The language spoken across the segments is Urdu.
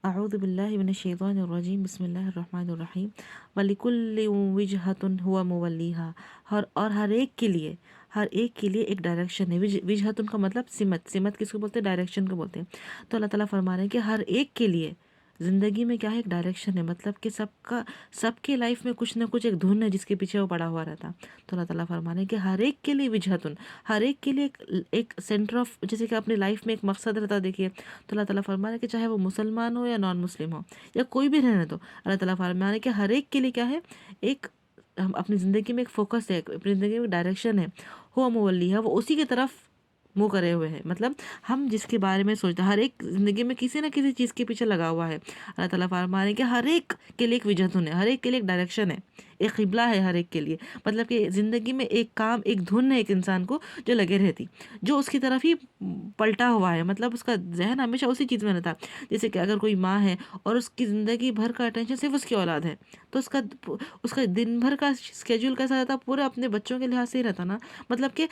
اعوذ باللہ من الشیطان الرجیم بسم اللہ الرحمن الرحیم وَلِكُلِّ وِجْهَةٌ هُوَ مُوَلِّيهَا ہر ایک کے لیے ایک ڈائریکشن ہے۔ وجہتن کا مطلب سمت کس کو بولتے ہیں؟ ڈائریکشن کو بولتے ہیں۔ تو اللہ تعالیٰ فرما رہے ہیں کہ ہر ایک کے لیے زندگی میں کیا ہے؟ ایک ڈائریکشن ہے، مطلب کہ سب کے لائف میں کچھ نہ کچھ ایک دھن ہے جس کے پیچھے وہ پڑا ہوا رہتا۔ تو اللہ تعالیٰ فرما رہے ہیں کہ ہر ایک کے لیے وجہتن، ہر ایک کے لیے ایک سینٹر آف، جیسے کہ اپنی لائف میں ایک مقصد رہتا، دیکھیے تو اللہ تعالیٰ فرما رہے ہیں کہ چاہے وہ مسلمان ہو یا نان مسلم ہو یا کوئی بھی رہنے دو، اللہ تعالیٰ فرما رہے ہیں کہ ہر ایک کے لیے کیا ہے؟ ایک ہم اپنی زندگی میں ایک فوکس ہے، اپنی زندگی میں ڈائریکشن ہے، ہوا مولیہ، وہ اسی کی طرف منہ کرے ہوئے ہے۔ مطلب ہم جس کے بارے میں سوچتے ہیں، ہر ایک زندگی میں کسی نہ کسی چیز کے پیچھے لگا ہوا ہے۔ اللہ تعالیٰ فرما رہے ہیں کہ ہر ایک کے لیے ایک وجہتن ہے، ہر ایک کے لیے ایک ڈائریکشن ہے، ایک قبلہ ہے ہر ایک کے لیے۔ مطلب کہ زندگی میں ایک کام، ایک دھن ہے ایک انسان کو جو لگے رہتی، جو اس کی طرف ہی پلٹا ہوا ہے، مطلب اس کا ذہن ہمیشہ اسی چیز میں رہتا۔ جیسے کہ اگر کوئی ماں ہے اور اس کی زندگی بھر کا اٹینشن صرف اس کی اولاد ہے، تو اس کا دن بھر کا اسکیجول کیسا رہتا؟ پورے اپنے بچوں کے لحاظ سے ہی رہتا نا۔ مطلب کہ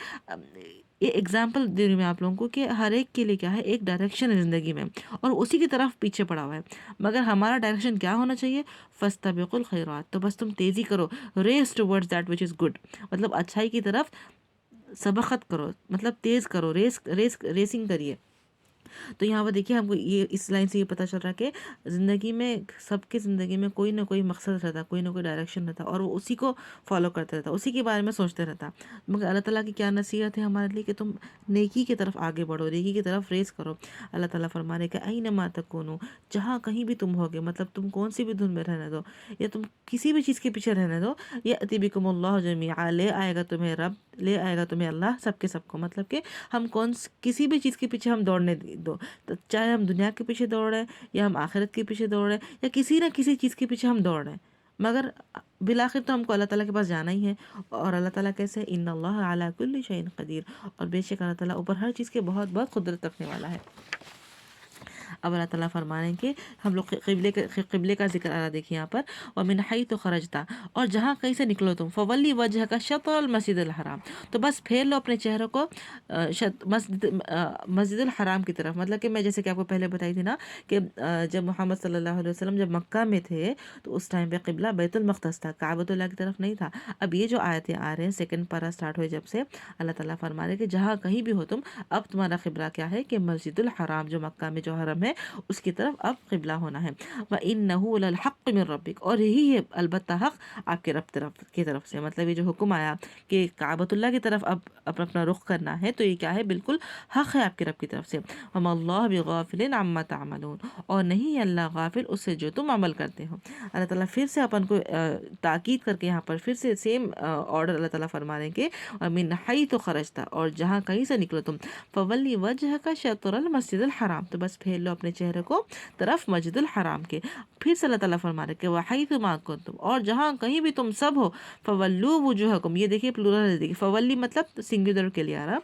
یہ اگزامپل دے رہی ہوں میں آپ لوگوں کو کہ ہر ایک کے لیے کیا ہے؟ ایک ڈائریکشن ہے زندگی میں، اور اسی کی طرف پیچھے پڑا ہوا ہے۔ مگر ہمارا ڈائریکشن کیا ہونا چاہیے؟ فاستبقوا الخیرات، تو بس تم تیزی کرو، race towards that which is good, مطلب اچھائی کی طرف سبقت کرو، مطلب تیز کرو، ریسنگ کریے۔ تو یہاں پر دیکھیے ہم کو یہ اس لائن سے یہ پتہ چل رہا ہے کہ زندگی میں سب کی زندگی میں کوئی نہ کوئی مقصد رہتا، کوئی نہ کوئی ڈائریکشن رہتا، اور وہ اسی کو فالو کرتے رہتا، اسی کے بارے میں سوچتے رہتا۔ مگر اللہ تعالیٰ کی کیا نصیحت ہے ہمارے لیے کہ تم نیکی کی طرف آگے بڑھو، نیکی کی طرف ریس کرو۔ اللہ تعالیٰ فرما رہے کہ اینما تکونوا، جہاں کہیں بھی تم ہوگے، مطلب تم کون سی بھی دھن میں رہنے دو یا تم کسی بھی چیز کے پیچھے رہنے دو، یأتی بکم اللہ جمیعا، لے آئے گا تمہیں رب، لے آئے گا تمہیں اللہ سب کے سب کو۔ مطلب کہ ہم کسی بھی چیز کے پیچھے ہم دوڑنے دو، تو چاہے ہم دنیا کے پیچھے دوڑ رہے ہیں یا ہم آخرت کے پیچھے دوڑ رہے ہیں یا کسی نہ کسی چیز کے پیچھے ہم دوڑ رہے ہیں، مگر بالآخر تو ہم کو اللہ تعالیٰ کے پاس جانا ہی ہے۔ اور اللہ تعالیٰ کیسے؟ ان اللہ علی کل شیء قدیر، اور بے شک اللہ تعالیٰ اوپر ہر چیز کے بہت بہت قدرت رکھنے والا ہے۔ اب اللہ تعالیٰ فرما رہے ہیں کہ ہم لوگ قبلے کا ذکر آ رہا، دیکھیں یہاں پر وَمِنْ حَيْثُ خَرَجْتَ، اور جہاں کہیں سے نکلو تم، فَوَلِّ وَجْهَكَ شَطْرَ الْمَسْجِدِ الْحَرَامِ، تو بس پھیر لو اپنے چہرے کو مسجد الحرام کی طرف۔ مطلب کہ میں جیسے کہ آپ کو پہلے بتائی تھی نا کہ جب محمد صلی اللہ علیہ وسلم جب مکہ میں تھے تو اس ٹائم پہ قبلہ بیت المقدس تھا، کعبۃ اللہ کی طرف نہیں تھا۔ اب یہ جو آیتیں آ رہے ہیں، سیکنڈ پارہ سٹارٹ ہوئے جب سے، اللہ تعالیٰ فرما رہے کہ جہاں کہیں بھی ہو تم، اب تمہارا قبلہ کیا ہے؟ کہ مسجد الحرام جو مکہ میں جو حرم ہے اس کی طرف اب قبلہ ہونا ہے۔ وَإِنَّهُ لَلْحَقُّ مِن رَبِّكَ، اور یہی ہے البتہ حق آپ کے رب کی طرف سے۔ مطلب یہ جو حکم آیا کہ کعبۃ اللہ کی طرف اب اپنا رخ کرنا ہے، تو یہ کیا ہے؟ بالکل حق ہے آپ کے رب کی طرف سے۔ وَمَا اللَّهُ بِغَافِلٍ عَمَّا تَعْمَلُونَ، اور نہیں ہے اللہ غافل اس سے جو تم عمل کرتے ہو۔ اللہ تعالیٰ پھر سے اپن کو تاکید کر کے یہاں پر پھر سے سیم آرڈر اللہ تعالیٰ فرما رہے ہیں کہ وَمِنْ حَيْثُ خَرَجْتَ، اور جہاں کہیں سے نکلو تم، فَوَلِّ وَجْهَكَ شَطْرَ الْمَسْجِدِ الْحَرَامِ، تو بس پھیر لو اپنے چہرے کو طرف مسجد الحرام کے۔ پھر سے اللہ تعالیٰ فرما رہے کہ وَحَيْثُ مَا كُنْتُمْ، اور جہاں کہیں بھی تم سب ہو، فَوَلُّوا وُجُوهَكُمْ، یہ دیکھیے پلورل ہے، دیکھیے فولی مطلب سنگولر کے لیے آ رہا،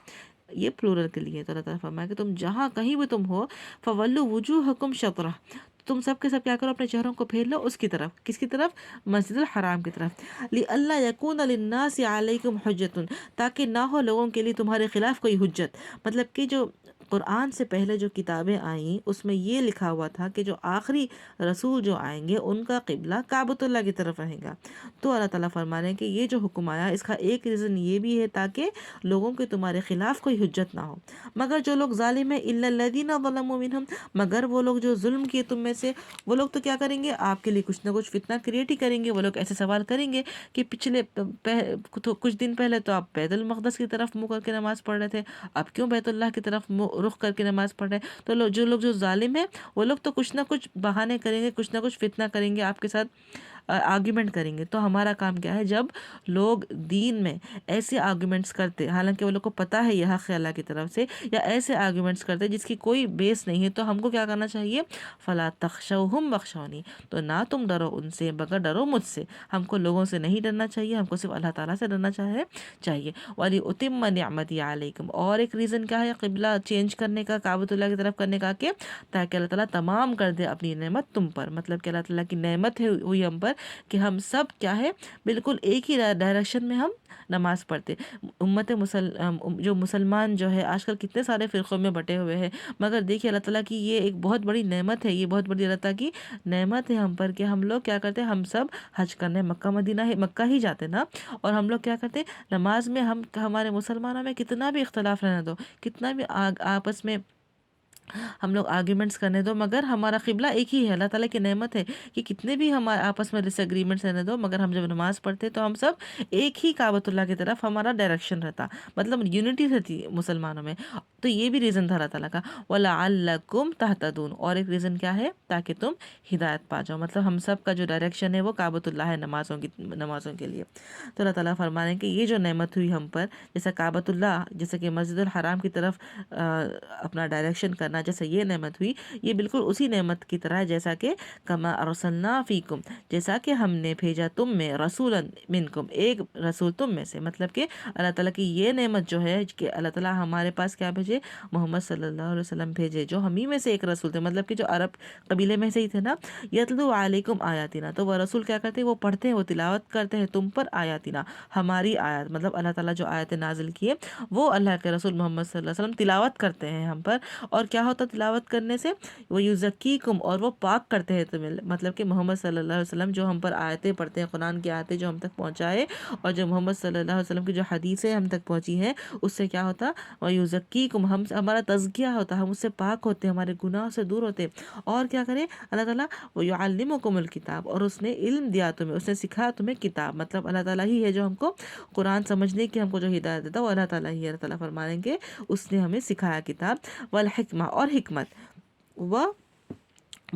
یہ پلورل کے لیے۔ تو اللہ تعالیٰ فرمایا کہ تم جہاں کہیں بھی تم ہو، فَوَلُّوا وُجُوهَكُمْ شَطْرَهُ، تم سب کے سب کیا کرو؟ اپنے چہروں کو پھیر لو اس کی طرف، کس کی طرف؟ مسجد الحرام کی طرف۔ لِأَلَّا يَكُونَ لِلنَّاسِ عَلَيْكُمْ حُجَّةٌ، تاکہ نہ ہو لوگوں کے لیے تمہارے خلاف کوئی حجت۔ مطلب کہ جو قرآن سے پہلے جو کتابیں آئیں اس میں یہ لکھا ہوا تھا کہ جو آخری رسول جو آئیں گے ان کا قبلہ کعبۃ اللہ کی طرف رہے گا۔ تو اللہ تعالیٰ فرما رہے ہیں کہ یہ جو حکم آیا اس کا ایک ریزن یہ بھی ہے تاکہ لوگوں کے تمہارے خلاف کوئی حجت نہ ہو۔ مگر جو لوگ ظالم ہیں، الا الذین ظلموا منہم، مگر وہ لوگ جو ظلم کیے تم میں سے، وہ لوگ تو کیا کریں گے؟ آپ کے لیے کچھ نہ کچھ فتنہ کریٹ ہی کریں گے۔ وہ لوگ ایسے سوال کریں گے کہ پچھلے کچھ دن پہلے تو آپ بیت المقدس کی طرف منہ کر کے نماز پڑھ رہے تھے، اب کیوں بیت اللہ کی طرف رخ کر کے نماز پڑھ رہے ہیں؟ تو جو لوگ جو ظالم ہیں وہ لوگ تو کچھ نہ کچھ بہانے کریں گے، کچھ نہ کچھ فتنہ کریں گے، آپ کے ساتھ آرگیومنٹ کریں گے۔ تو ہمارا کام کیا ہے؟ جب لوگ دین میں ایسے آرگیومنٹس کرتے، حالانکہ وہ لوگ کو پتہ ہے یہ حق ہے اللہ کی طرف سے، یا ایسے آرگیومنٹس کرتے جس کی کوئی بیس نہیں ہے، تو ہم کو کیا کرنا چاہیے؟ فلا تخشوہم واخشونی، تو نہ تم ڈرو ان سے مگر ڈرو مجھ سے۔ ہم کو لوگوں سے نہیں ڈرنا چاہیے، ہم کو صرف اللہ تعالیٰ سے ڈرنا چاہیے۔ وَلِأُتِمَّ نِعْمَتِي عَلَيْكُمْ، اور ایک ریزن کیا ہے قبلہ چینج کرنے کا، کعبۃ اللہ کی طرف کرنے کا؟ کہ تاکہ اللہ تعالیٰ تمام کر دے اپنی نعمت تم پر۔ مطلب کہ اللہ تعالیٰ کی نعمت ہے ہوئی ہم پر کہ ہم سب کیا ہے بالکل ایک ہی ڈائریکشن میں ہم نماز پڑھتے. جو مسلمان جو ہے آج کل کتنے سارے فرقوں میں بٹے ہوئے ہیں، مگر دیکھیے اللہ تعالیٰ کی یہ ایک بہت بڑی نعمت ہے، یہ بہت بڑی اللہ تعالیٰ کی نعمت ہے ہم پر کہ ہم لوگ کیا کرتے ہیں، ہم سب حج کرنے مکہ ہی جاتے نا. اور ہم لوگ کیا کرتے ہیں نماز میں، ہمارے مسلمانوں میں کتنا بھی اختلاف رہنے دو، کتنا بھی آپس میں ہم لوگ آرگیومنٹس کرنے دو، مگر ہمارا قبلہ ایک ہی ہے. اللہ تعالیٰ کی نعمت ہے کہ کتنے بھی ہمارے آپس میں ڈس ایگریمنٹس رہنے دو، مگر ہم جب نماز پڑھتے تو ہم سب ایک ہی کعبۃ اللہ کی طرف ہمارا ڈائریکشن رہتا، مطلب یونٹی رہتی مسلمانوں میں. تو یہ بھی ریزن تھا اللہ تعالیٰ کا وَلَعَلَّكُمْ تَهْتَدُونَ. اور ایک ریزن کیا ہے، تاکہ تم ہدایت پا جاؤ. مطلب ہم سب کا جو ڈائریکشن ہے وہ کعبۃ اللہ ہے نمازوں کے لیے. تو اللہ تعالیٰ فرما رہے ہیں کہ یہ جو نعمت ہوئی ہم پر، جیسا کعبۃ اللہ، جیسا کہ مسجد الحرام کی طرف اپنا ڈائریکشن کرنا، جیسا یہ نعمت ہوئی، یہ بالکل اسی نعمت کی طرح ہے جیسا کہ کما ارسلنا فیکم، جیسا کہ ہم نے بھیجا تم میں رسولا منکم، ایک رسول تم میں سے. مطلب کہ اللہ تعالیٰ کی یہ نعمت جو ہے کہ اللہ تعالیٰ ہمارے پاس کیا بھیجے، محمد صلی اللہ علیہ وسلم بھیجے، جو ہم ہی میں سے ایک رسول تھے، مطلب کہ جو عرب قبیلے میں سے ہی تھے نا. یتلو علیکم آیاتنا، تو وہ رسول کیا کرتے ہیں، وہ پڑھتے ہیں، وہ تلاوت کرتے ہیں تم پر آیاتنا، ہماری آیات. مطلب اللہ تعالیٰ جو آیتیں نازل کیے وہ اللہ کے رسول محمد صلی اللہ علیہ وسلم تلاوت کرتے ہیں ہم پر. اور کیا ہوتا تلاوت کرنے سے، وہ یزکیکم، اور وہ پاک کرتے ہیں تمہیں. مطلب کہ محمد صلی اللہ علیہ وسلم جو ہم پر آیتیں پڑھتے ہیں، قرآن کی آیتیں جو ہم تک پہنچائے، اور جو محمد صلی اللہ علیہ وسلم کی جو حدیثیں ہم تک پہنچی ہیں، اس سے کیا ہوتا، وہ یزکیکم، ہمارا تزکیہ ہوتا، ہم اس سے پاک ہوتے ہیں، ہمارے گناہوں سے دور ہوتے. اور کیا کرے اللہ تعالیٰ، وہ یعلمکم الکتاب، اور اس نے علم دیا تمہیں، اس نے سکھایا تمہیں کتاب. مطلب اللہ تعالیٰ ہی ہے جو ہم کو قرآن سمجھنے کی ہم کو جو ہدایت دیتا، وہ اللہ تعالیٰ ہی ہے. اللہ تعالیٰ فرما رہے ہیں کہ اس نے ہمیں سکھایا کتاب، والحکمہ، اور حکمت،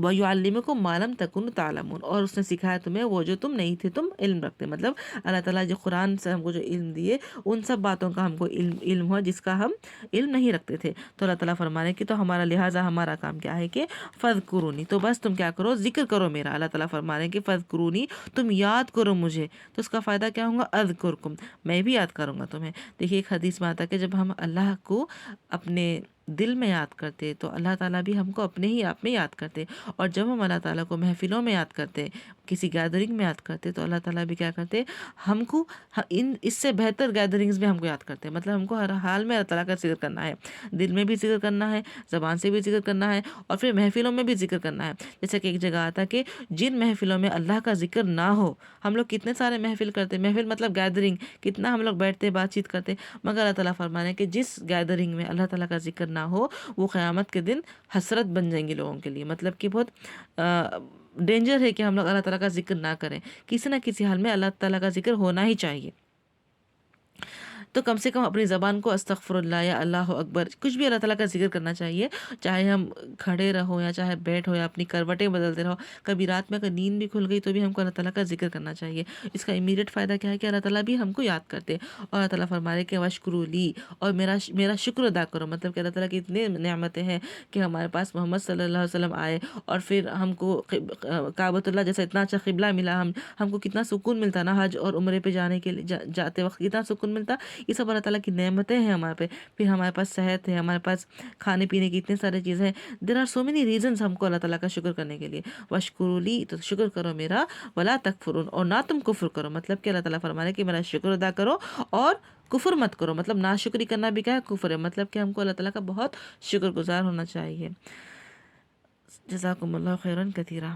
وَيُعَلِّمُكُم مَّا لَمْ تَكُونُوا تَعْلَمُونَ، اور اس نے سکھایا تمہیں وہ جو تم نہیں تھے تم علم رکھتے. مطلب اللہ تعالیٰ جو قرآن سے ہم کو جو علم دیے، ان سب باتوں کا ہم کو علم ہوا جس کا ہم علم نہیں رکھتے تھے. تو اللہ تعالیٰ فرما رہے ہیں کہ تو ہمارا کام کیا ہے کہ فَاذْكُرُونِی، تو بس تم کیا کرو، ذکر کرو میرا. اللہ تعالیٰ فرما رہے ہیں کہ فَاذْكُرُونِی، تم یاد کرو مجھے، تو اس کا فائدہ کیا ہوگا، اذکرکم، میں بھی یاد کروں گا تمہیں. دیکھیے ایک حدیث میں آتا ہے کہ جب ہم اللہ کو اپنے دل میں یاد کرتے تو اللہ تعالیٰ بھی ہم کو اپنے ہی آپ میں یاد کرتے. اور جب ہم اللہ تعالیٰ کو محفلوں میں یاد کرتے، کسی گیدرنگ میں یاد کرتے، تو اللہ تعالیٰ بھی کیا کرتے، ہم کو اس سے بہتر گیدرنگز میں ہم کو یاد کرتے. مطلب ہم کو ہر حال میں اللہ تعالیٰ کا ذکر کرنا ہے، دل میں بھی ذکر کرنا ہے، زبان سے بھی ذکر کرنا ہے، اور پھر محفلوں میں بھی ذکر کرنا ہے. جیسے کہ ایک جگہ آتا کہ جن محفلوں میں اللہ کا ذکر نہ ہو، ہم لوگ کتنے سارے محفل کرتے، محفل مطلب گیدرنگ، کتنا ہم لوگ بیٹھتے بات چیت کرتے، مگر اللہ تعالیٰ فرمانے ہیں کہ جس گیدرنگ میں اللہ تعالیٰ کا ذکر نہ ہو، وہ قیامت کے دن حسرت بن جائیں گی لوگوں کے لیے. مطلب کہ بہت ڈینجر ہے کہ ہم لوگ اللہ تعالیٰ کا ذکر نہ کریں. کسی نہ کسی حال میں اللہ تعالیٰ کا ذکر ہونا ہی چاہیے. تو کم سے کم اپنی زبان کو استغفر اللہ یا اللہ اکبر، کچھ بھی اللہ تعالیٰ کا ذکر کرنا چاہیے، چاہے ہم کھڑے رہو یا چاہے بیٹھ ہو یا اپنی کروٹیں بدلتے رہو. کبھی رات میں اگر نیند بھی کھل گئی تو بھی ہم کو اللہ تعالیٰ کا ذکر کرنا چاہیے. اس کا امیڈیٹ فائدہ کیا ہے کہ اللہ تعالیٰ بھی ہم کو یاد کرتے، اور اللہ تعالیٰ فرما رہے کہ وشکروا لی، اور میرا شکر ادا کرو. مطلب کہ اللہ تعالیٰ کی اتنے نعمتیں ہیں کہ ہمارے پاس محمد صلی اللہ علیہ وسلم آئے، اور پھر ہم کو کعبۃ اللہ جیسا اتنا اچھا قبلہ ملا، ہم کو کتنا سکون ملتا نا حج اور عمرے پہ جانے کے لیے، جاتے وقت کتنا سکون ملتا. یہ سب اللہ تعالیٰ کی نعمتیں ہیں ہمارے پہ. پھر ہمارے پاس صحت ہے، ہمارے پاس کھانے پینے کی اتنے سارے چیزیں ہیں. There are so many reasons ہم کو اللہ تعالیٰ کا شکر کرنے کے لیے. وشکروا لی، تو شکر کرو میرا، ولا تکفرون، اور نہ تم کفر کرو. مطلب کہ اللہ تعالیٰ فرما رہے ہیں کہ میرا شکر ادا کرو اور کفر مت کرو. مطلب ناشکری کرنا بھی کیا ہے، کفر ہے. مطلب کہ ہم کو اللہ تعالیٰ کا بہت شکر گزار ہونا چاہیے. جزاکم اللہ خیرا کثیرا.